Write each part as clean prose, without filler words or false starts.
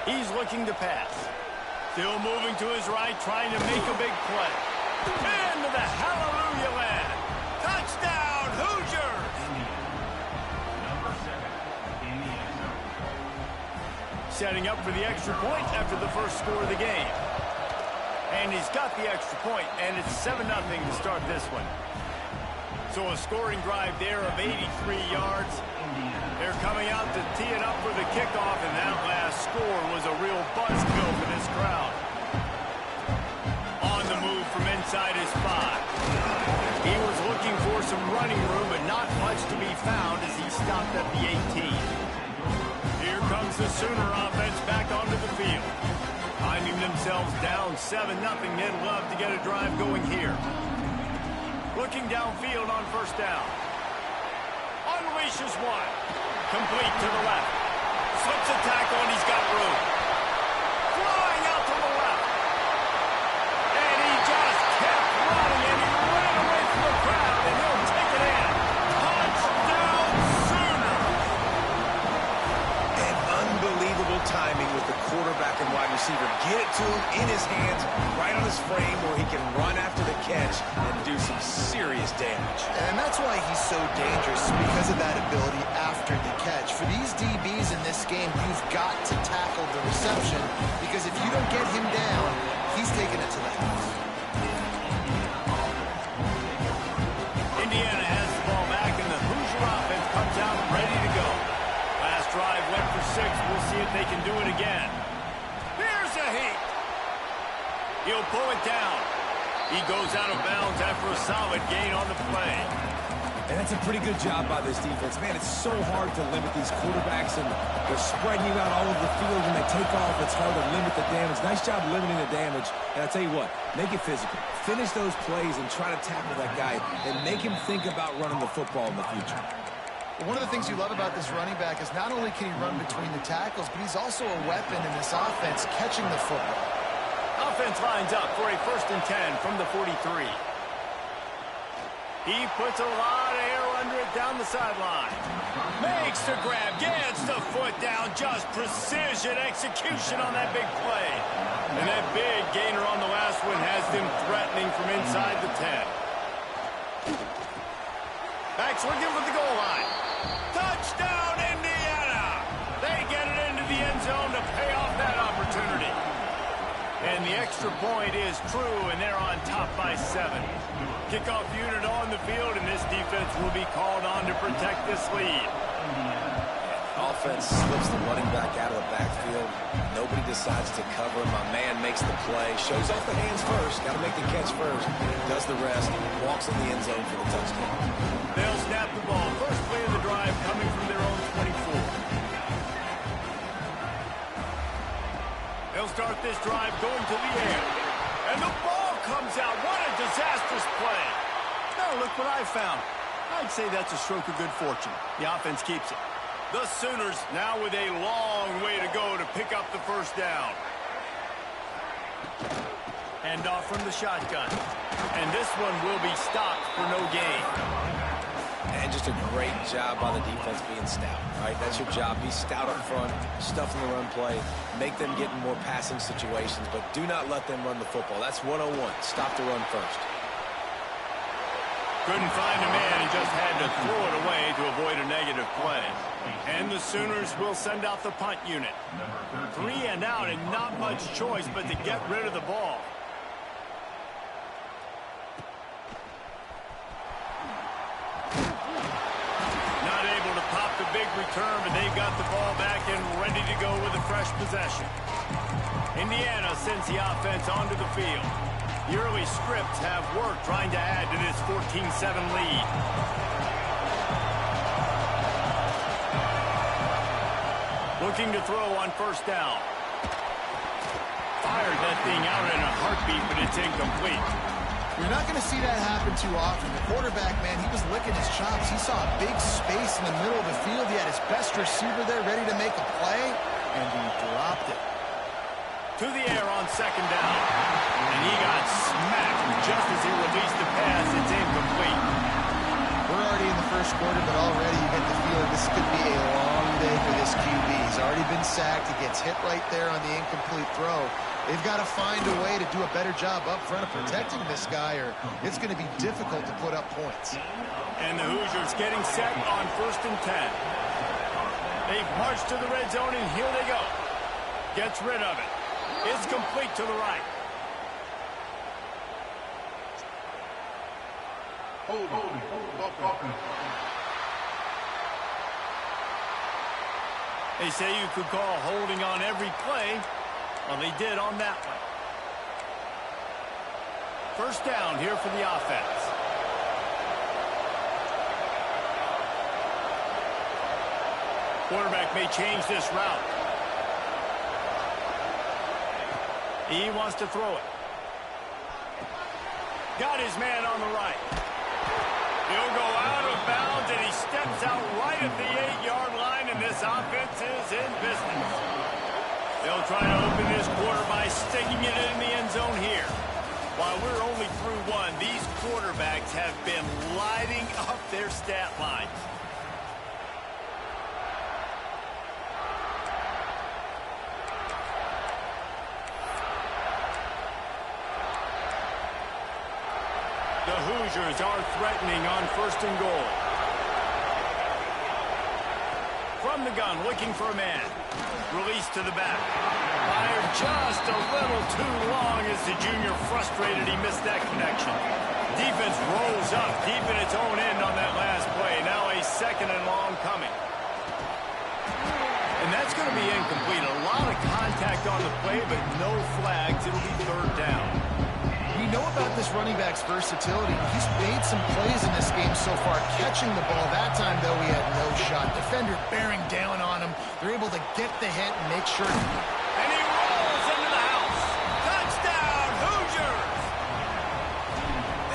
He's looking to pass. Still moving to his right, trying to make a big play. Into the hallelujah land. Touchdown, Hoosiers! Setting up for the extra point after the first score of the game. And he's got the extra point, and it's 7-0 to start this one. So a scoring drive there of 83 yards. They're coming out to tee it up for the kickoff, and that last score was a real buzzkill for this crowd. On the move from inside his 5. He was looking for some running room, but not much to be found as he stopped at the 18. Here comes the Sooner offense back onto the field. Finding themselves down 7-0, they'd love to get a drive going here. Looking downfield on first down. Unleashes one. Complete to the left. Slips a tackle and he's got room. Flying out to the left. And he just kept running and he ran away from the crowd and he'll take it in. Touchdown Sooner. And unbelievable timing with the quarterback and wide receiver. Get it to him in his hands, right on his frame where he can run after the catch and do some serious damage. And that's why he's so dangerous, because of that ability after the catch. For these DBs in this game, you've got to tackle the reception, because if you don't get him down, he's taking it to the house. Indiana has the ball back, and the Hoosier offense comes out ready to go. Last drive went for 6. We'll see if they can do it again. Here's a heat. He'll pull it down. He goes out of bounds after a solid gain on the play. And that's a pretty good job by this defense. Man, it's so hard to limit these quarterbacks, and they're spreading you out all over the field. When they take off, it's hard to limit the damage. Nice job limiting the damage. And I'll tell you what, make it physical. Finish those plays and try to tackle that guy and make him think about running the football in the future. One of the things you love about this running back is not only can he run between the tackles, but he's also a weapon in this offense, catching the football. Offense lines up for a 1st and 10 from the 43. He puts a lot of air under it down the sideline. Makes the grab, gets the foot down, just precision execution on that big play. And that big gainer on the last one has them threatening from inside the 10. Backs looking for the goal line. Touchdown, Indiana! They get it into the end zone to pay off that opportunity. And the extra point is true, and they're on top by 7. Kickoff unit on the field, and this defense will be called on to protect this lead. Offense slips the running back out of the backfield. Nobody decides to cover. My man makes the play. Shows off the hands first. Got to make the catch first. Does the rest. Walks in the end zone for the touchdown. They'll snap the ball. First play of the drive coming from their own 24. They'll start this drive going to the air. And the ball comes out. What a disastrous play. Now look what I found. I'd say that's a stroke of good fortune. The offense keeps it. The Sooners now with a long way to go to pick up the first down. Hand off from the shotgun. And this one will be stopped for no gain. And just a great job by the defense being stout, right? That's your job. Be stout up front, stuff in the run play, make them get in more passing situations, but do not let them run the football. That's 101. Stop the run first. Couldn't find a man and just had to throw it away to avoid a negative play. And the Sooners will send out the punt unit. 3 and out and not much choice but to get rid of the ball. Not able to pop the big return, but they've got the ball back and ready to go with a fresh possession. Indiana sends the offense onto the field. The early scripts have worked trying to add to this 14-7 lead. Looking to throw on first down. Fired that thing out in a heartbeat, but it's incomplete. You're not going to see that happen too often. The quarterback, man, he was licking his chops. He saw a big space in the middle of the field. He had his best receiver there ready to make a play, and he dropped it. To the air on second down. And he got smacked just as he released the pass. It's incomplete. We're already in the first quarter, but already you get the feeling this could be a long day for this QB. He's already been sacked. He gets hit right there on the incomplete throw. They've got to find a way to do a better job up front of protecting this guy, or it's going to be difficult to put up points. And the Hoosiers getting set on 1st and 10. They've marched to the red zone, and here they go. Gets rid of it. It's complete to the right. They say you could call holding on every play. Well, they did on that one. 1st down here for the offense. Quarterback may change this route. He wants to throw it. Got his man on the right. He'll go out of bounds, and he steps out right at the 8-yard line, and this offense is in business. They'll try to open this quarter by sticking it in the end zone here. While we're only through one, these quarterbacks have been lighting up their stat lines. The Hoosiers are threatening on 1st and goal. From the gun, looking for a man. Release to the back. Fired just a little too long as the junior frustrated. He missed that connection. Defense rolls up deep in its own end on that last play. Now a 2nd and long coming. And that's going to be incomplete. A lot of contact on the play, but no flags. It'll be 3rd down. We know about this running back's versatility. He's made some plays in this game so far, catching the ball. That time, though, he had no shot. Defender bearing down on him. They're able to get the hit and make sure. And he rolls into the house. Touchdown, Hoosiers!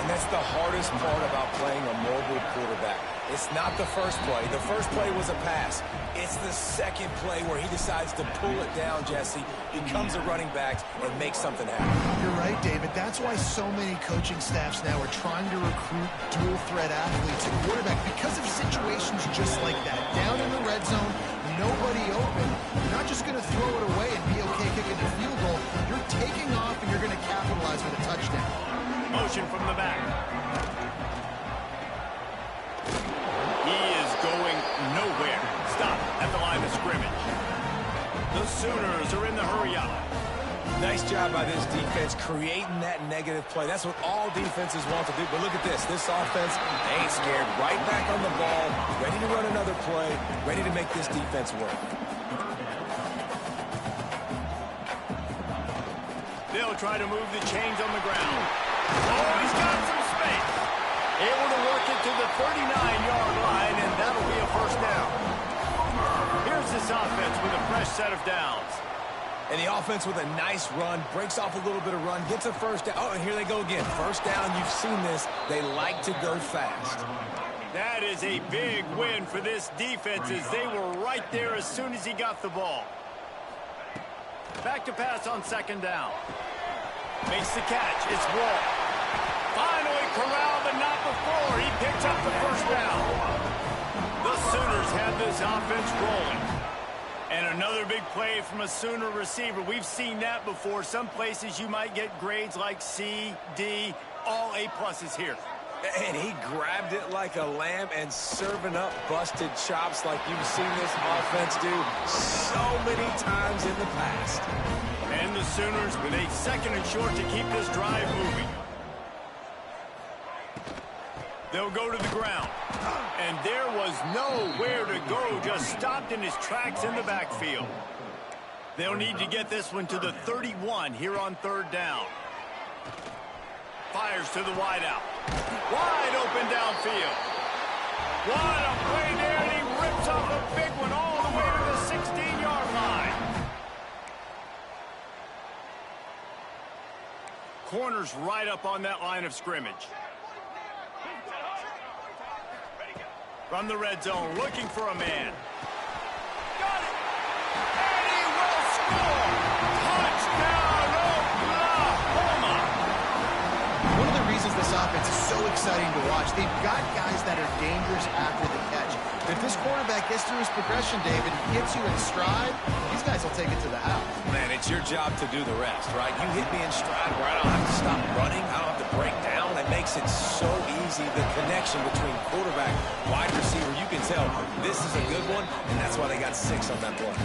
And that's the hardest part about playing a mobile quarterback. It's not the first play. The first play was a pass. It's the second play where he decides to pull it down, Jesse, becomes a running back, and makes something happen. You're right, David. That's why so many coaching staffs now are trying to recruit dual-threat athletes at quarterback because of situations just like that. Down in the red zone, nobody open. You're not just going to throw it away and be okay kicking a field goal. You're taking off, and you're going to capitalize with a touchdown. Motion from the back. He is going nowhere. Stop at the line of scrimmage. The Sooners are in the hurry up. Nice job by this defense creating that negative play. That's what all defenses want to do. But look at this. This offense ain't scared. Right back on the ball, ready to run another play, ready to make this defense work. They'll try to move the chains on the ground. Oh, he's got some space. Able to work it to the 39-yard line, and that'll be a 1st down. Here's this offense with a fresh set of downs. And the offense with a nice run, breaks off a little bit of run, gets a 1st down. Oh, and here they go again. 1st down, you've seen this. They like to go fast. That is a big win for this defense as they were right there as soon as he got the ball. Back to pass on 2nd down. Makes the catch. It's Wall. Finally corralled, but not before. He picks up the 1st down. The Sooners have this offense rolling. And another big play from a Sooner receiver. We've seen that before. Some places you might get grades like C, D, all A-pluses here. And he grabbed it like a lamb and serving up busted chops like you've seen this offense do so many times in the past. And the Sooners with a 2nd and short to keep this drive moving. They'll go to the ground. And there was nowhere to go, just stopped in his tracks in the backfield. They'll need to get this one to the 31 here on 3rd down. Fires to the wideout. Wide open downfield. What a play there, and he rips off a big one all the way to the 16-yard line. Corners right up on that line of scrimmage. From the red zone, looking for a man. Got it! And he will score! Touchdown, Oklahoma! One of the reasons this offense is so exciting to watch, they've got guys that are dangerous after the catch. If this quarterback gets through his progression, David, hits you in stride, these guys will take it to the house. Man, it's your job to do the rest, right? You hit me in stride where I don't have to stop running. I don't have to break down. It makes it so easy. The connection between quarterback, wide receiver, you can tell this is a good one, and that's why they got 6 on that play.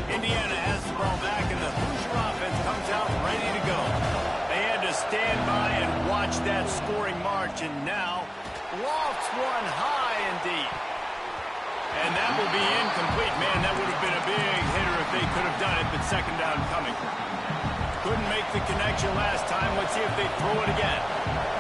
Indiana has the ball back, and the Hoosier offense comes out ready to go. They had to stand by and watch that scoring march, and now lofts one high and deep. And that will be incomplete. Man, that would have been a big hitter if they could have done it, but second down coming. Couldn't make the connection last time. Let's see if they throw it again.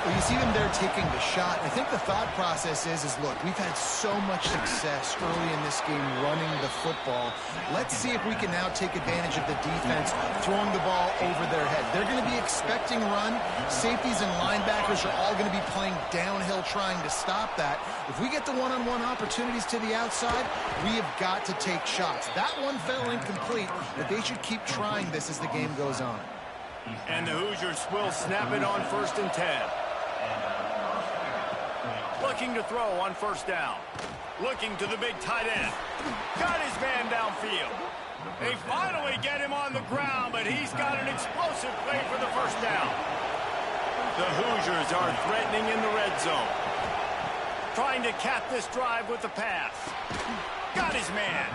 Well, you see them there taking the shot. I think the thought process is look, we've had so much success early in this game running the football. Let's see if we can now take advantage of the defense throwing the ball over their head. They're going to be expecting run. Safeties and linebackers are all going to be playing downhill trying to stop that. If we get the one-on-one opportunities to the outside, we have got to take shots. That one fell incomplete, but they should keep trying this as the game goes on. And the Hoosiers will snap it on 1st and 10. Looking to throw on 1st down. Looking to the big tight end. Got his man downfield. They finally get him on the ground, but he's got an explosive play for the 1st down. The Hoosiers are threatening in the red zone. Trying to cap this drive with the pass. Got his man.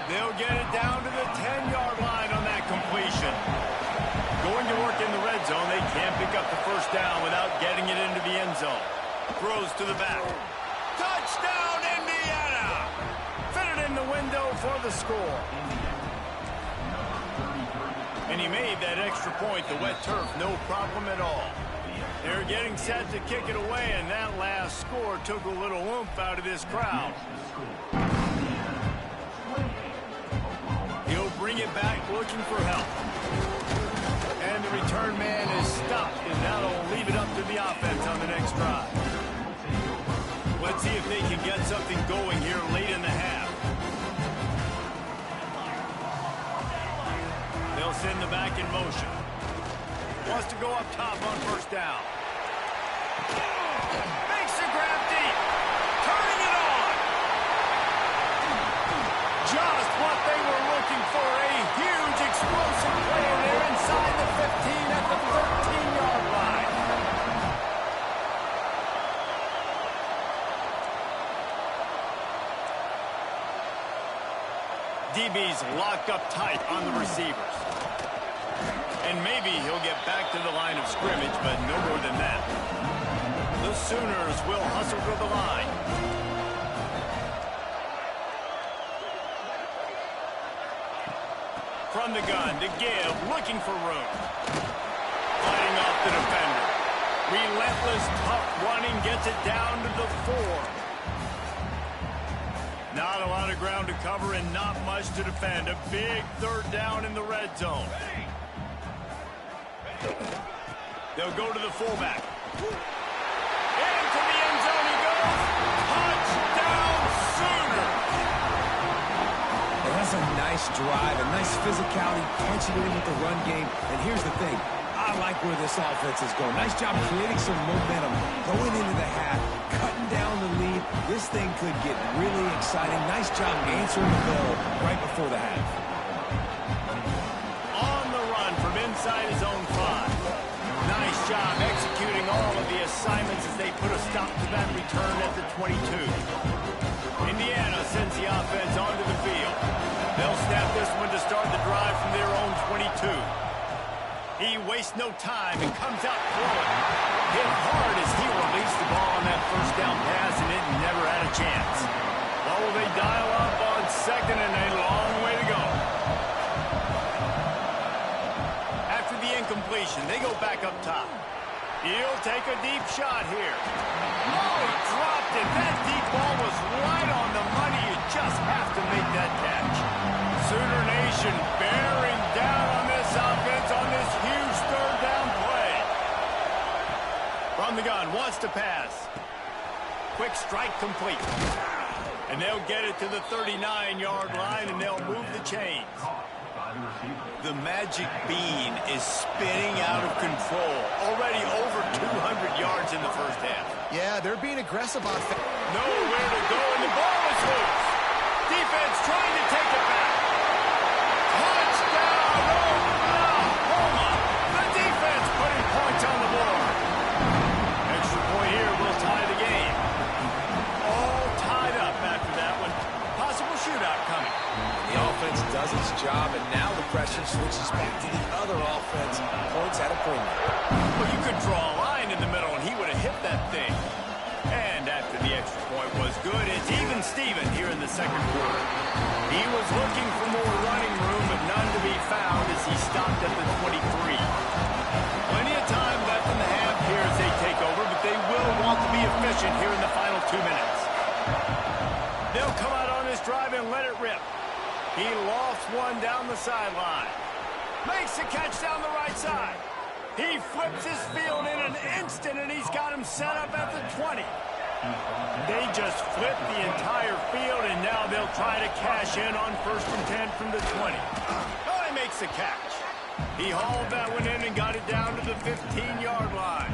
They'll get it down to the 10-yard line on that completion. Going to work in the red zone, they can't pick up the 1st down without getting it into the end zone. Throws to the back. Touchdown, Indiana! Fitted in the window for the score. And he made that extra point, the wet turf, no problem at all. They're getting set to kick it away, and that last score took a little oomph out of this crowd. He'll bring it back looking for help. And the return man is stopped, and that'll leave it up to the offense on the next drive. Let's see if they can get something going here late in the half. They'll send the back in motion. Wants to go up top on 1st down. Makes the grab deep. Turning it on. Just what they were looking for. A huge explosive play there inside the 15 at the 13-yard line. DB's locked up tight on the receivers. And maybe he'll get back to the line of scrimmage, but no more than that. The Sooners will hustle to the line. From the gun to give, looking for room. Fighting off the defender. Relentless, tough running, gets it down to the 4. Not a lot of ground to cover and not much to defend. A big 3rd down in the red zone. They'll go to the fullback. Into the end zone he goes. Touchdown, Sooners! That's a nice drive, a nice physicality, punching it in with the run game. And here's the thing. I like where this offense is going. Nice job creating some momentum, going into the half, cutting down the lead. This thing could get really exciting. Nice job answering the bell right before the half. On the run from inside his own 5. Nice job executing all of the assignments as they put a stop to that return at the 22. Indiana sends the offense onto the field. They'll snap this one to start the drive from their own 22. He wastes no time and comes out throwing. Hit hard as he released the ball on that 1st down pass, and it never had a chance. Well, will they dial up on 2nd and a long way to go? After the incompletion, they go back up top. He'll take a deep shot here. Oh, he dropped it. That deep ball was right on the money. You just have to make that catch. Sooner Nation bearing down on this offense on this huge 3rd down play. From the gun, wants to pass. Quick strike complete. And they'll get it to the 39-yard line, and they'll move the chains. The magic bean is spinning out of control. Already over 200 yards in the first half. Yeah, they're being aggressive on. Nowhere to go, and the ball is loose. Defense trying to take it back. Touchdown, Oklahoma. The defense putting points on the board. Extra point here will tie the game. All tied up after that one. Possible shootout coming. The offense does its job, and now the pressure switches back to the other offense. Points at a premium. Well, you could draw a line in the middle, and he would have hit that thing. And after the extra point was good, it's even Steven here in the second quarter. He was looking for more running room, but none to be found as he stopped at the 23. Plenty of time left in the half here as they take over, but they will want to be efficient here in the final 2 minutes. They'll come out on this drive and let it rip. He lofts one down the sideline. Makes the catch down the right side. He flips his field in an instant, and he's got him set up at the 20. They just flipped the entire field, and now they'll try to cash in on 1st and 10 from the 20. Oh, he makes the catch. He hauled that one in and got it down to the 15-yard line.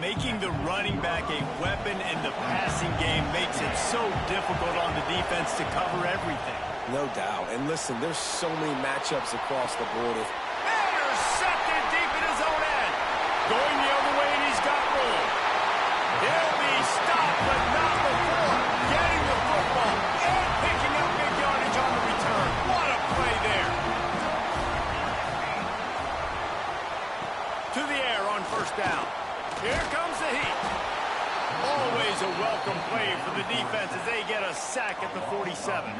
Making the running back a weapon in the passing game makes it so difficult on the defense to cover everything. No doubt. And listen, there's so many matchups across the board. Intercepted deep in his own end. Going the other way, and he's got room. He'll be stopped, but not before getting the football and picking up big yardage on the return. What a play there. To the air on 1st down. Here comes the heat. Always a welcome play for the defense as they get a sack at the 47.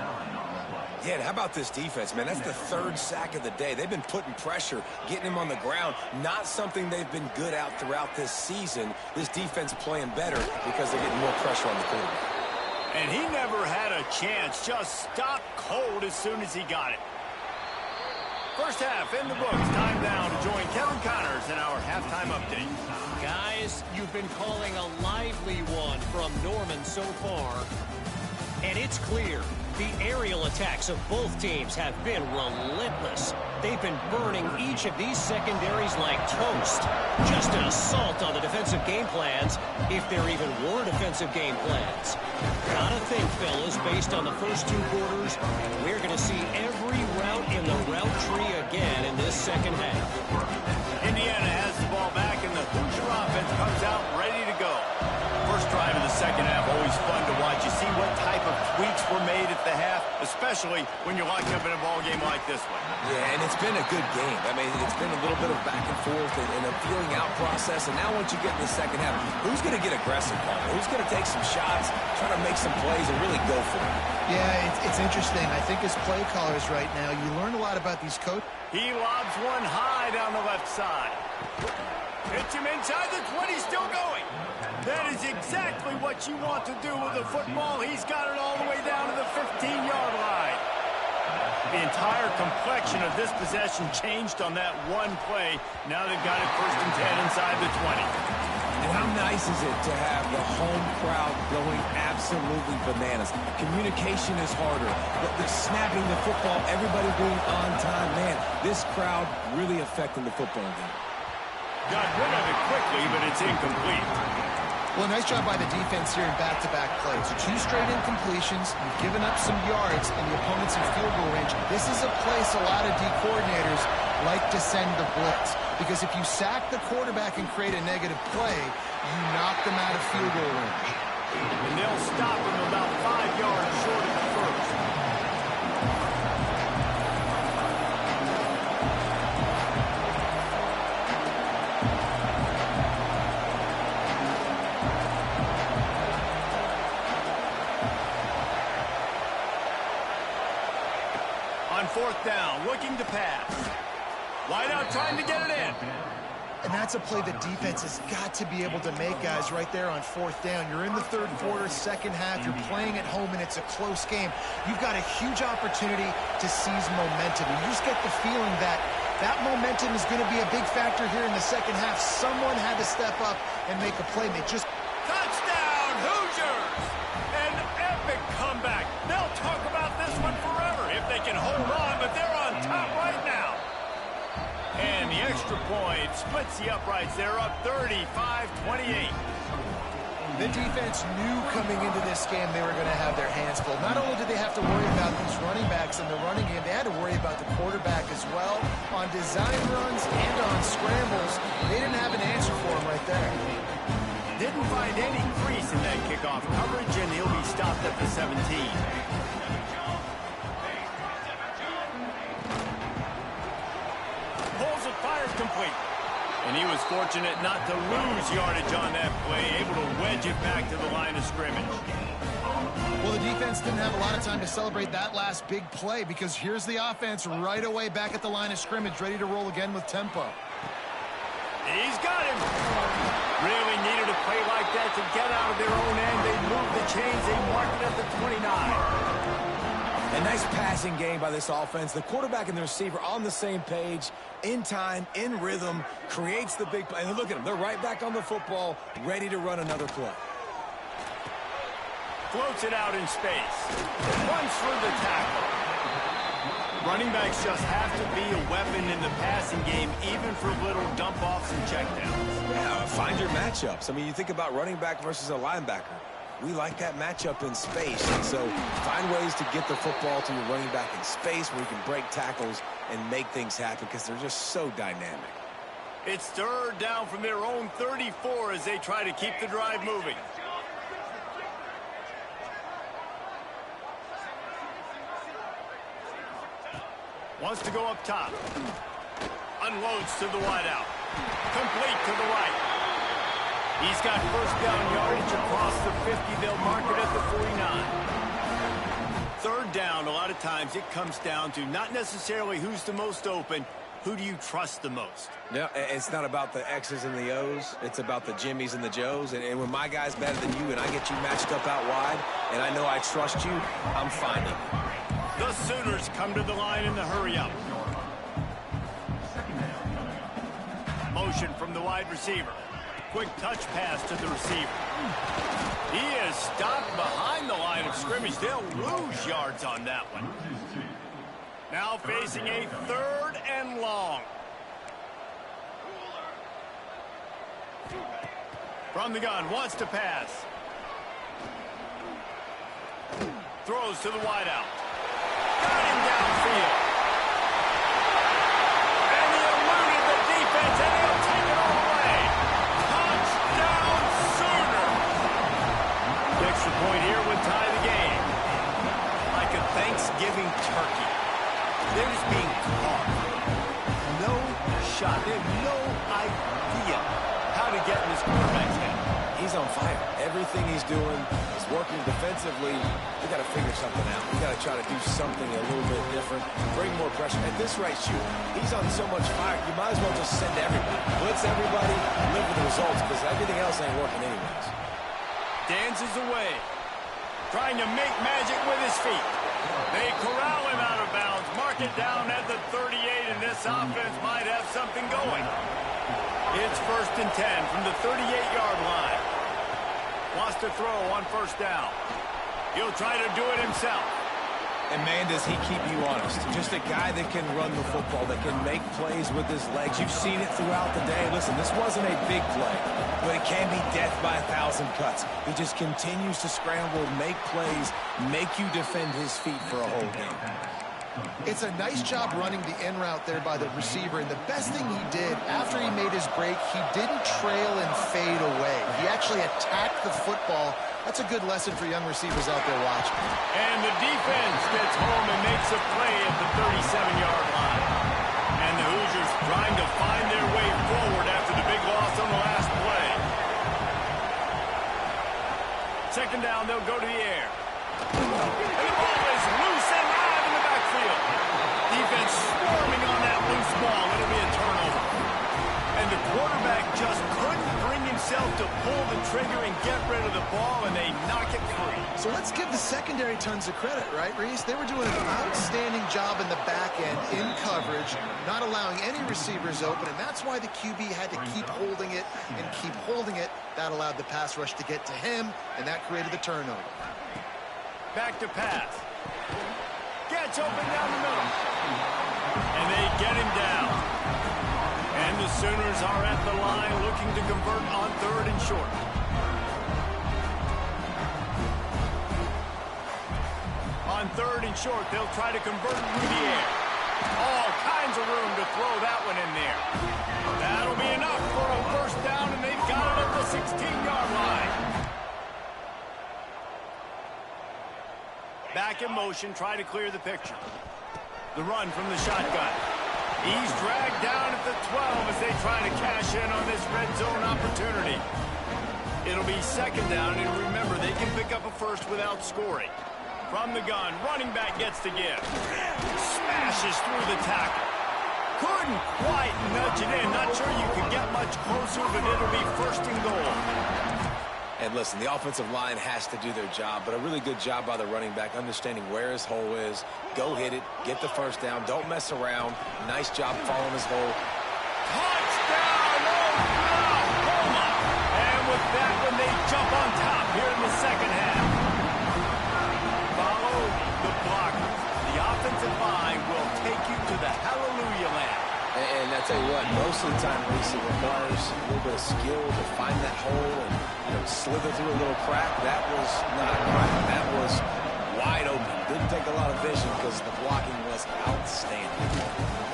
Yeah, and how about this defense, man? That's the 3rd sack of the day. They've been putting pressure, getting him on the ground. Not something they've been good at throughout this season. This defense playing better because they're getting more pressure on the quarterback. And he never had a chance. Just stopped cold as soon as he got it. First half in the books. Time now to join Kevin Connors in our halftime update. Guys, you've been calling a lively one from Norman so far. And it's clear, the aerial attacks of both teams have been relentless. They've been burning each of these secondaries like toast. Just an assault on the defensive game plans, if there even were defensive game plans. Gotta think, fellas, based on the first 2 quarters, we're going to see every route in the route tree again in this second half. Indiana has the ball back, and the Hoosier offense comes out ready to go. First drive of the second half, always fun to watch. You see what type of tweaks were made at the half, especially when you're locked up in a ball game like this one. Yeah, and it's been a good game. I mean, it's been a little bit of back and forth and a feeling out process. And now once you get in the second half, who's going to get aggressive, Carter? Who's going to take some shots, try to make some plays, and really go for it? Yeah, it's interesting. I think as play callers right now, you learn a lot about these coaches. He lobs one high down the left side. Hits him inside the 20, still going. That is exactly what you want to do with a football. He's got it all the way down to the 15-yard line. The entire complexion of this possession changed on that one play. Now they've got it 1st and 10 inside the 20. And how nice is it to have the home crowd going absolutely bananas? Communication is harder. The snapping the football, everybody being on time. Man, this crowd really affecting the football game. Got rid of it quickly, but it's incomplete. Well, nice job by the defense here in back-to-back plays. 2 straight incompletions. You've given up some yards, and the opponent's in field goal range. This is a place a lot of D coordinators like to send the blitz, because if you sack the quarterback and create a negative play, you knock them out of field goal range. And they'll stop him about 5 yards short of the first. On 4th down, looking to pass. Wide out, trying to get it in. And that's a play the defense has got to be able to make, guys, right there on 4th down. You're in the 3rd quarter, second half. You're playing at home, and it's a close game. You've got a huge opportunity to seize momentum. You just get the feeling that that momentum is going to be a big factor here in the second half. Someone had to step up and make a play. And they just... Touchdown, Hoosiers! An epic comeback. They'll talk about this one forever if they can hold on, but they're on extra point. Splits the uprights. They're up 35-28. The defense knew coming into this game they were going to have their hands full. Not only did they have to worry about these running backs in the running game, they had to worry about the quarterback as well. On design runs and on scrambles, they didn't have an answer for him right there. Didn't find any crease in that kickoff coverage, and he'll be stopped at the 17. Pulls it, fires complete. And he was fortunate not to lose yardage on that play, able to wedge it back to the line of scrimmage. Well, the defense didn't have a lot of time to celebrate that last big play because here's the offense right away back at the line of scrimmage, ready to roll again with tempo. He's got him. Really needed a play like that to get out of their own end. They moved the chains. They marked it at the 29. A nice passing game by this offense. The quarterback and the receiver on the same page, in time, in rhythm, creates the big play. And look at them. They're right back on the football, ready to run another play. Floats it out in space. Runs through the tackle. Running backs just have to be a weapon in the passing game, even for little dump-offs and checkdowns. Yeah, find your matchups. I mean, you think about running back versus a linebacker. We like that matchup in space, and so find ways to get the football to your running back in space where you can break tackles and make things happen because they're just so dynamic. It's third down from their own 34 as they try to keep the drive moving. Wants to go up top. Unloads to the wideout. Complete to the right. He's got first down yardage across the 50. They'll mark it at the 49. Third down, a lot of times it comes down to not necessarily who's the most open, who do you trust the most? No, it's not about the X's and the O's. It's about the Jimmies and the Joes. And when my guy's better than you and I get you matched up out wide and I know I trust you, I'm finding you. The Sooners come to the line in the hurry-up. Motion from the wide receiver. Quick touch pass to the receiver. He is stopped behind the line of scrimmage. They'll lose yards on that one. Now facing a third and long. From the gun, wants to pass. Throws to the wideout. Got him downfield. And he eluded the defense, and he'll take it all away. Touchdown, Sooners. The extra point here would tie the game. Like a Thanksgiving turkey. They're just being caught. No shot. They have no idea how to get in this quarterback's head. He's on fire. Everything he's doing is working defensively. We got to figure something out. We got to try to do something a little bit different. Bring more pressure. At this rate, shoot, he's on so much fire, you might as well just send everybody. Blitz everybody, live with the results, because everything else ain't working anyways. Dances away. Trying to make magic with his feet. They corral him out of bounds. Mark it down at the 38, and this offense might have something going. It's 1st and 10 from the 38-yard line. Wants to throw on first down. He'll try to do it himself. And, man, does he keep you honest. Just a guy that can run the football, that can make plays with his legs. You've seen it throughout the day. Listen, this wasn't a big play, but it can be death by 1,000 cuts. He just continues to scramble, make plays, make you defend his feet for a whole game. It's a nice job running the in route there by the receiver, and the best thing he did after he made his break, he didn't trail and fade away. He actually attacked the football. That's a good lesson for young receivers out there watching. And the defense gets home and makes a play at the 37-yard line. And the Hoosiers trying to find their way forward after the big loss on the last play. Second down, they'll go to the air. And the ball is loose and live in the backfield. Defense swarming on that loose ball. It'll be a turnover. And the quarterback just couldn't bring himself to pull the trigger and get rid of the ball, and they knock it free. So let's give the secondary tons of credit, right, Reese? They were doing an outstanding job in the back end, in coverage, not allowing any receivers open, and that's why the QB had to keep holding it and keep holding it. That allowed the pass rush to get to him, and that created the turnover. Back to pass. Gets open down the middle. And they get him down. And the Sooners are at the line looking to convert on 3rd and short. On 3rd and short, they'll try to convert through the air. All kinds of room to throw that one in there. That'll be enough for a first down, and they've got it at the 16-yard line. Back in motion, try to clear the picture. The run from the shotgun. He's dragged down at the 12 as they try to cash in on this red zone opportunity. It'll be 2nd down, and remember, they can pick up a first without scoring. From the gun, running back gets the give. Smashes through the tackle. Couldn't quite nudge it in. Not sure you could get much closer, but it'll be 1st and goal. And listen, the offensive line has to do their job, but a really good job by the running back understanding where his hole is. Go hit it, get the first down, don't mess around. Nice job following his hole. Touchdown, Oklahoma! And with that one, they jump on top here in the 2nd half. Follow the blockers. The offensive line will take you to the hallelujah land. And I tell you what, most of the time, Reese, it requires a little bit of skill to find that hole and slither through a little crack. That was not a crack. That was wide open. Didn't take a lot of vision because the blocking was outstanding.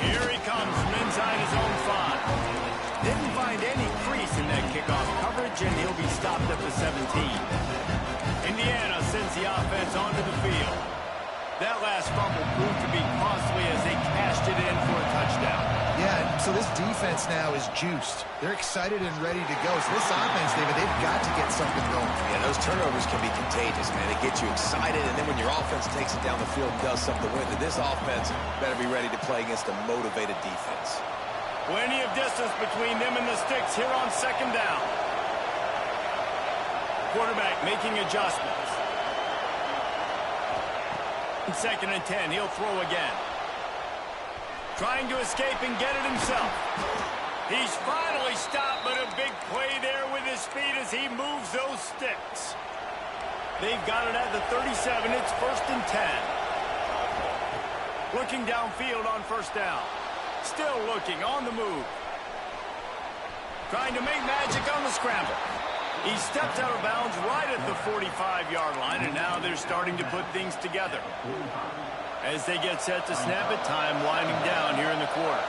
Here he comes from inside his own 5. Didn't find any crease in that kickoff coverage, and he'll be stopped at the 17. Indiana sends the offense onto the field. That last fumble proved to be costly as they cashed it in for a touchdown. Yeah, so this defense now is juiced. They're excited and ready to go. So this offense, David, they've got to get something going. Yeah, those turnovers can be contagious, man. They get you excited, and then when your offense takes it down the field and does something with it, this offense better be ready to play against a motivated defense. Plenty of distance between them and the sticks here on 2nd down. Quarterback making adjustments. 2nd and 10, he'll throw again. Trying to escape and get it himself. He's finally stopped, but a big play there with his feet as he moves those sticks. They've got it at the 37. It's 1st and 10. Looking downfield on 1st down. Still looking, on the move. Trying to make magic on the scramble. He steps out of bounds right at the 45-yard line, and now they're starting to put things together. As they get set to snap it, time winding down here in the quarter.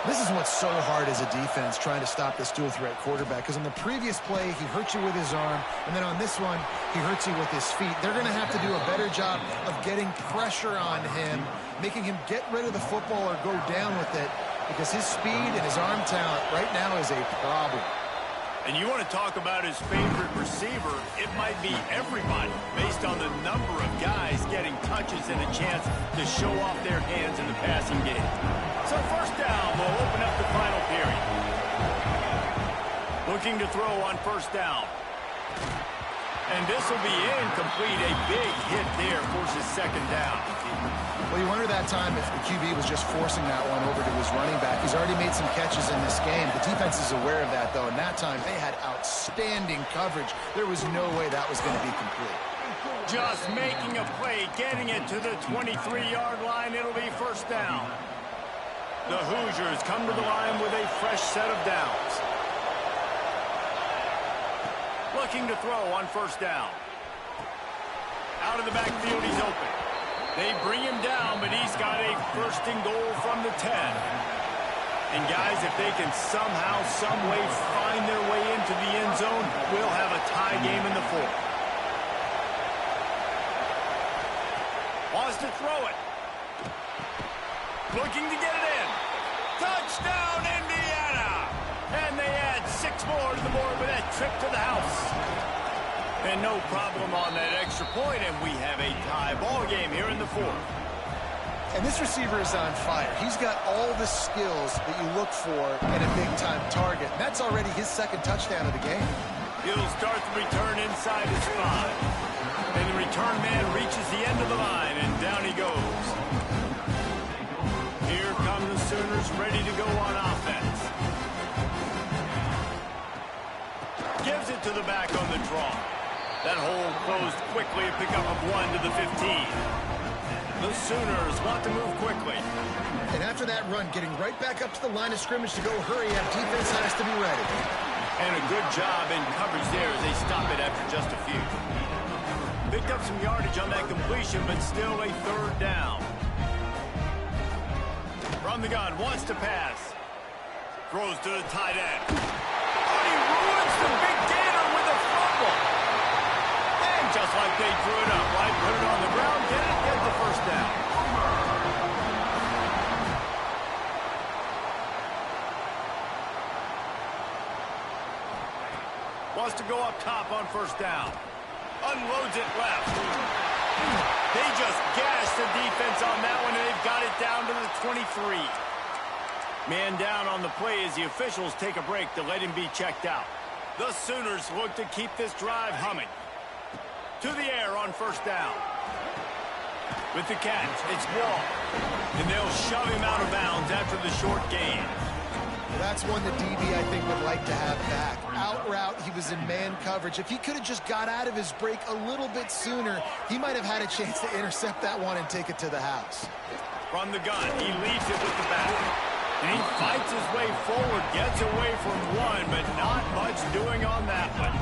This is what's so hard as a defense, trying to stop this dual-threat quarterback, because on the previous play, he hurt you with his arm, and then on this one, he hurts you with his feet. They're going to have to do a better job of getting pressure on him, making him get rid of the football or go down with it, because his speed and his arm talent right now is a problem. And you want to talk about his favorite receiver, it might be everybody, based on the number of guys getting touches and a chance to show off their hands in the passing game. So 1st down will open up the final period. Looking to throw on 1st down. And this will be incomplete. A big hit there forces 2nd down. Well, you wonder that time if the QB was just forcing that one over to his running back. He's already made some catches in this game. The defense is aware of that, though, and that time they had outstanding coverage. There was no way that was going to be complete. Just making a play, getting it to the 23-yard line. It'll be 1st down. The Hoosiers come to the line with a fresh set of downs. Looking to throw on 1st down. Out of the backfield, he's open. They bring him down, but he's got a 1st and goal from the 10. And guys, if they can somehow, some way find their way into the end zone, we'll have a tie game in the 4th. Wants to throw it. Looking to get it in. Touchdown, Indiana! And they add 6 more to the board with that trip to the house. And no problem on that extra point, and we have a tie ball game here in the 4th. And this receiver is on fire. He's got all the skills that you look for in a big-time target. And that's already his 2nd touchdown of the game. He'll start the return inside his 5. And the return man reaches the end of the line, and down he goes. Here come the Sooners ready to go on offense. Gives it to the back on the draw. That hole closed quickly, a pickup of 1 to the 15. The Sooners want to move quickly. And after that run, getting right back up to the line of scrimmage to go hurry up, defense has to be ready. And a good job in coverage there as they stop it after just a few. Picked up some yardage on that completion, but still a third down. From the gun, wants to pass. Throws to the tight end. Oh, he ruins the big gainer with a fumble. And just like they drew it up, right? Put it on the ground, get the first down. Wants to go up top on first down. Unloads it left. They just gashed the defense on that one, and they've got it down to the 23. Man down on the play as the officials take a break to let him be checked out. The Sooners look to keep this drive humming. To the air on first down. With the catch, it's Wall. And they'll shove him out of bounds after the short gain. That's one the DB, I think, would like to have back. Out route, he was in man coverage. If he could have just got out of his break a little bit sooner, he might have had a chance to intercept that one and take it to the house. From the gun, he leads it with the back. And he fights his way forward, gets away from one, but not much doing on that one.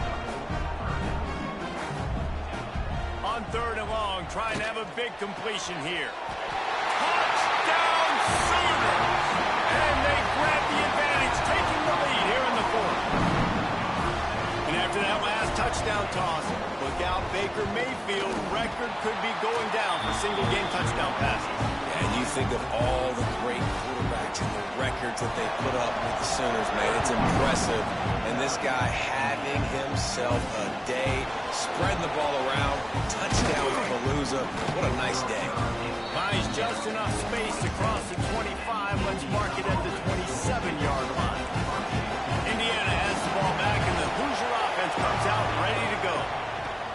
On third and long, trying to have a big completion here. Touchdown Sooners! And they grab the advantage, taking the lead here in the fourth. And after that last touchdown toss, look out, Baker Mayfield record could be going down for single-game touchdown passes. And you think of all the great quarterbacks and the records that they put up with the Sooners, man. It's impressive. And this guy having himself a day, spreading the ball around, touchdown Palooza. What a nice day. Buys just enough space to cross the 25. Let's mark it at the 27-yard line. Indiana has the ball back, and the Hoosier offense comes out ready to go.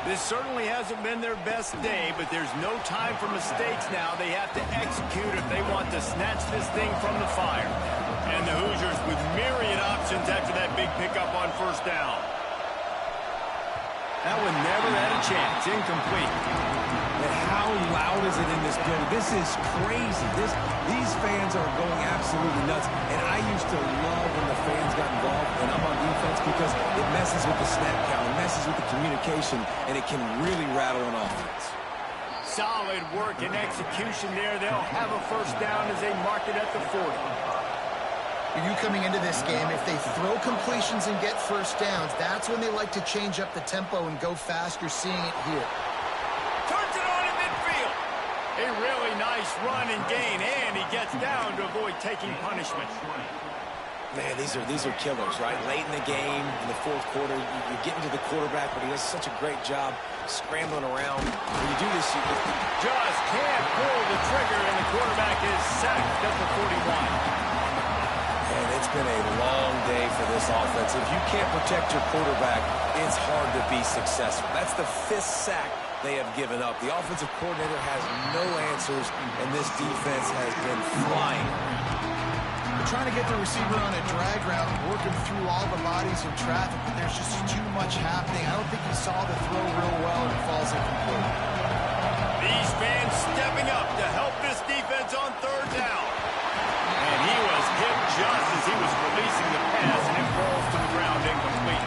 This certainly hasn't been their best day, but there's no time for mistakes now. They have to execute if they want to snatch this thing from the fire. And the Hoosiers with myriad options after that big pickup on first down. That one never had a chance. Incomplete. And how loud is it in this building? This is crazy. These fans are going absolutely nuts. And I used to love when the fans got involved, and I'm on defense, because it messes with the snap count, it messes with the communication, and it can really rattle an offense. Solid work and execution there. They'll have a first down as they mark it at the 40. You coming into this game, if they throw completions and get first downs, that's when they like to change up the tempo and go fast. You're seeing it here. Turns it on in midfield. A really nice run and gain, and he gets down to avoid taking punishment. Man, these are killers, right? Late in the game, in the fourth quarter, you're getting to the quarterback, but he does such a great job scrambling around. When you do this, you just can't pull the trigger, and the quarterback is sacked at the 41. And it's been a long day for this offense. If you can't protect your quarterback, it's hard to be successful. That's the 5th sack they have given up. The offensive coordinator has no answers, and this defense has been flying. They're trying to get the receiver on a drag route, working through all the bodies of traffic, but there's just too much happening. I don't think he saw the throw real well, and it falls incomplete. These fans stepping up to help this defense on third down. And he was hit just as he was releasing the pass, and it falls to the ground incomplete.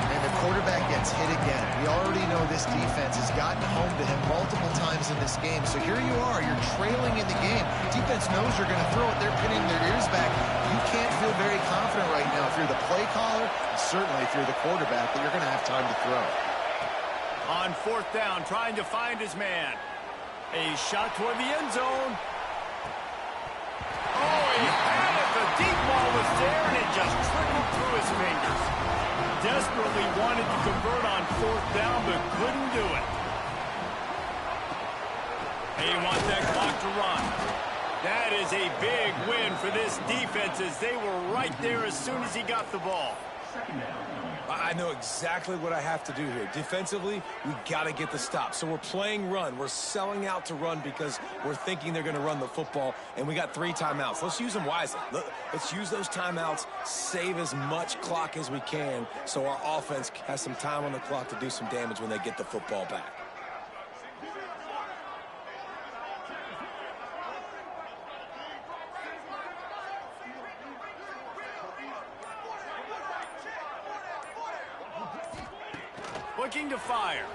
And the quarterback gets hit again. We already know this defense has gotten home to him multiple times in this game. So here you are, you're trailing in the game. Defense knows you're going to throw it. They're pinning their ears back. You can't feel very confident right now if you're the play caller, and certainly if you're the quarterback, that you're going to have time to throw. On fourth down, trying to find his man. A shot toward the end zone. Oh, he had it. The deep ball was there, and it just trickled through his fingers. Desperately wanted to convert on fourth down, but couldn't do it. They want that clock to run. That is a big win for this defense, as they were right there as soon as he got the ball. I know exactly what I have to do here. Defensively, we got to get the stop. So we're playing run. We're selling out to run because we're thinking they're going to run the football, and we got 3 timeouts. Let's use them wisely. Let's use those timeouts, save as much clock as we can so our offense has some time on the clock to do some damage when they get the football back. looking to fire.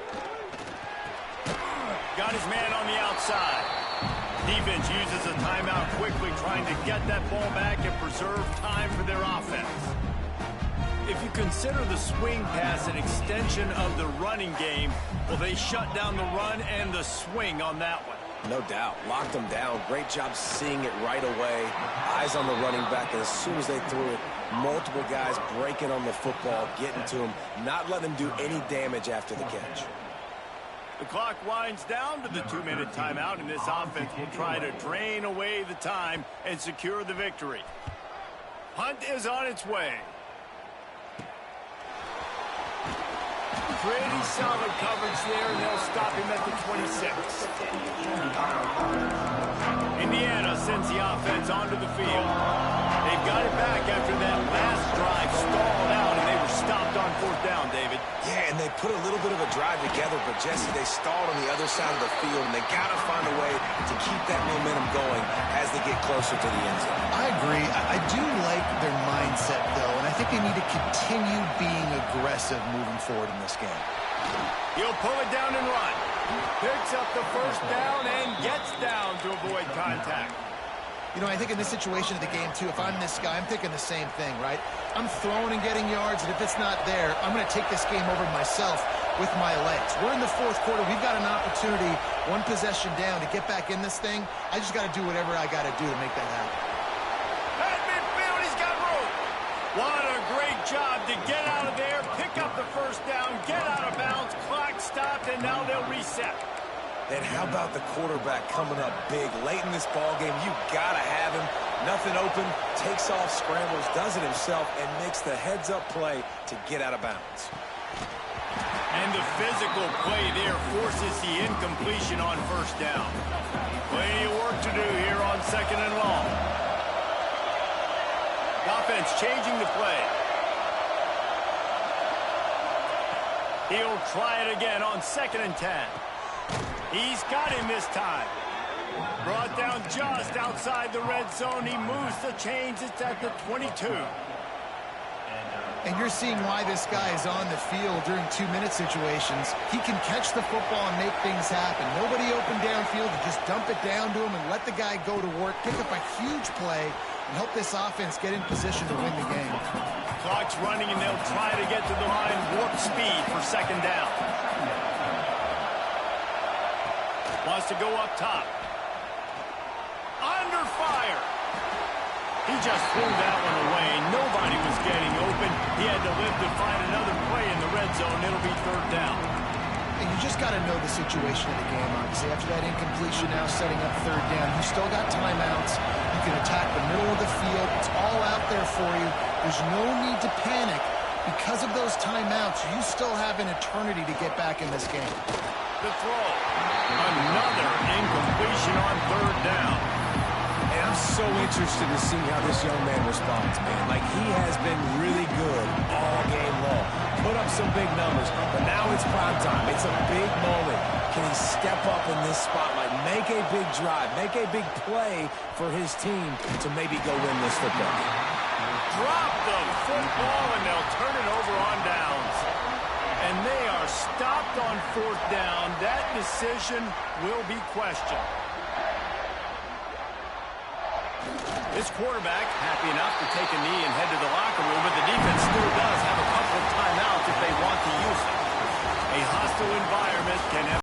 Got his man on the outside. Defense uses a timeout quickly, trying to get that ball back and preserve time for their offense. If you consider the swing pass an extension of the running game, well, they shut down the run and the swing on that one. No doubt. Locked them down. Great job seeing it right away. Eyes on the running back. And as soon as they threw it, multiple guys breaking on the football, getting to him, not letting him do any damage after the catch. The clock winds down to the 2-minute timeout, and this offense will try to drain away the time and secure the victory. Hunt is on its way. Pretty solid coverage there, and they'll stop him at the 26. Indiana sends the offense onto the field. They've got it back after that last drive stalled out, and they were stopped on 4th down, David. Yeah, and they put a little bit of a drive together, but Jesse, they stalled on the other side of the field, and they got to find a way to keep that momentum going as they get closer to the end zone. I agree. I do like their mindset, though, and I think they need to continue being aggressive moving forward in this game. He'll pull it down and run. Picks up the first down and gets down to avoid contact. You know, I think in this situation of the game, too, if I'm this guy, I'm thinking the same thing, right? I'm throwing and getting yards, and if it's not there, I'm going to take this game over myself with my legs. We're in the 4th quarter. We've got an opportunity, one possession down, to get back in this thing. I just got to do whatever I got to do to make that happen. At midfield, he's got room. What a great job to get out of there, pick up the first down, get out of bounds, clock stopped, and now they'll reset. And how about the quarterback coming up big late in this ball game? You got to have him. Nothing open, takes off, scrambles, does it himself, and makes the heads-up play to get out of bounds. And the physical play there forces the incompletion on first down. Plenty of work to do here on 2nd and long. The offense changing the play. He'll try it again on 2nd and 10. He's got him this time. Brought down just outside the red zone. He moves the chains. It's at the 22. And you're seeing why this guy is on the field during 2-minute situations. He can catch the football and make things happen. Nobody open downfield. You just dump it down to him and let the guy go to work, pick up a huge play, and help this offense get in position to win the game. Clock's running, and they'll try to get to the line. Warp speed for 2nd down. Wants to go up top. Under fire. He just threw that one away. Nobody was getting open. He had to live to find another play in the red zone. It'll be 3rd down. And you just got to know the situation of the game, obviously. After that incompletion, now setting up 3rd down. You still got timeouts. You can attack the middle of the field. It's all out there for you. There's no need to panic. Because of those timeouts, you still have an eternity to get back in this game. The throw. Another incompletion on 3rd down. And I'm so interested to see how this young man responds, man. Like, he has been really good all game long. Put up some big numbers, but now it's prime time. It's a big moment. Can he step up in this spotlight, make a big drive, make a big play for his team to maybe go win this football game? Drop the football, and they'll turn it over on downs. And they are stopped on 4th down. That decision will be questioned. This quarterback happy enough to take a knee and head to the locker room, but the defense still does have a couple of timeouts if they want to use them. A hostile environment can have